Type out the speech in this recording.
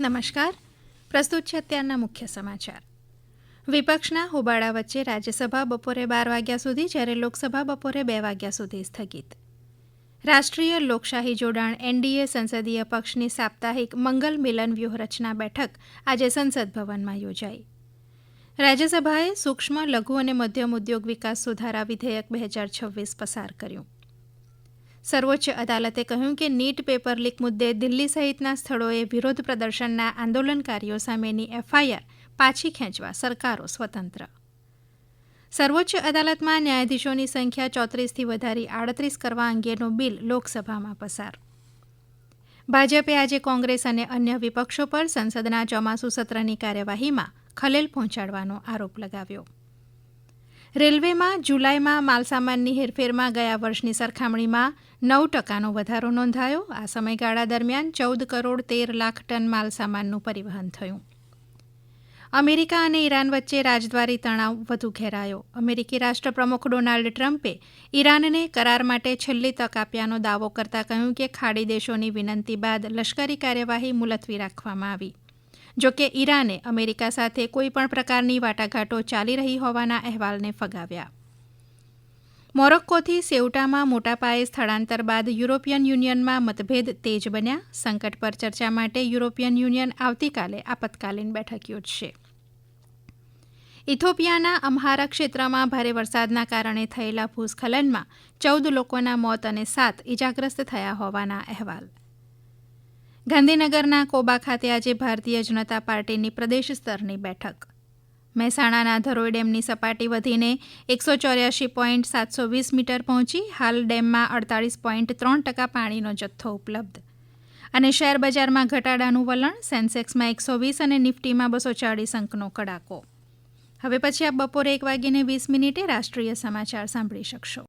નમસ્કાર. પ્રસ્તુત છે અત્યારના મુખ્ય સમાચાર. વિપક્ષના હોબાળા વચ્ચે રાજ્યસભા બપોરે 12 વાગ્યા સુધી જ્યારે લોકસભા બપોરે 2 વાગ્યા સુધી સ્થગિત. રાષ્ટ્રીય લોકશાહી જોડાણ એનડીએ સંસદીય પક્ષની સાપ્તાહિક મંગલ મિલન વ્યૂહરચના બેઠક આજે સંસદ ભવનમાં યોજાઈ. રાજ્યસભાએ સૂક્ષ્મ લઘુ અને મધ્યમ ઉદ્યોગ વિકાસ સુધારા વિધેયક 2026 પસાર કર્યું. સર્વોચ્ચ અદાલતે કહ્યું કે નીટ પેપર લીક મુદ્દે દિલ્હી સહિતના સ્થળોએ વિરોધ પ્રદર્શનના આંદોલનકારીઓ સામેની એફઆઈઆર પાછી ખેંચવા સરકારો સ્વતંત્ર. સર્વોચ્ચ અદાલતમાં ન્યાયાધીશોની સંખ્યા 34થી વધારી 38 કરવા અંગેનો બિલ લોકસભામાં પસાર. ભાજપે આજે કોંગ્રેસ અને અન્ય વિપક્ષો પર સંસદના ચોમાસુ સત્રની કાર્યવાહીમાં ખલેલ પહોંચાડવાનો આરોપ લગાવ્યો. રેલવેમાં જુલાઈમાં માલસામાનની હેરફેરમાં ગયા વર્ષની સરખામણીમાં 9% વધારો નોંધાયો. આ સમયગાળા દરમિયાન 14 કરોડ 13 લાખ ટન માલસામાનનું પરિવહન થયું. અમેરિકા અને ઈરાન વચ્ચે રાજદ્વારી તણાવ વધુ ઘેરાયો. અમેરિકી રાષ્ટ્રપ્રમુખ ડોનાલ્ડ ટ્રમ્પે ઈરાનને કરાર માટે છેલ્લી તક આપ્યાનો દાવો કરતા કહ્યું કે ખાડી દેશોની વિનંતી બાદ લશ્કરી કાર્યવાહી મુલતવી રાખવામાં આવી. જોકે ઈરાને અમેરિકા સાથે કોઈપણ પ્રકારની વાટાઘાટો ચાલી રહી હોવાના અહેવાલને ફગાવ્યા. મોરોક્કોથી સેઉટામાં મોટા પાયે સ્થળાંતર બાદ યુરોપિયન યુનિયનમાં મતભેદ તેજ બન્યા. સંકટ પર ચર્ચા માટે યુરોપિયન યુનિયન આવતીકાલે આપતકાલીન બેઠક યોજશે. ઇથોપિયાના અમ્હારા ક્ષેત્રમાં ભારે વરસાદના કારણે થયેલા ભૂસ્ખલનમાં 14 લોકોના મોત અને 7 ઇજાગ્રસ્ત થયા હોવાના અહેવાલ. ગાંધીનગરના કોબા ખાતે આજે ભારતીય જનતા પાર્ટીની પ્રદેશ સ્તરની બેઠક. મહેસાણાના ધરોઈ ડેમની સપાટી વધીને 184.720 મીટર પહોંચી. હાલ ડેમમાં 48.3% પાણીનો જથ્થો ઉપલબ્ધ. અને શેર બજારમાં ઘટાડાનું વલણ. સેન્સેક્સમાં 120 અને નિફ્ટીમાં 240 અંકનો કડાકો. હવે પછી આપ બપોરે 1:20 રાષ્ટ્રીય સમાચાર સાંભળી શકશો.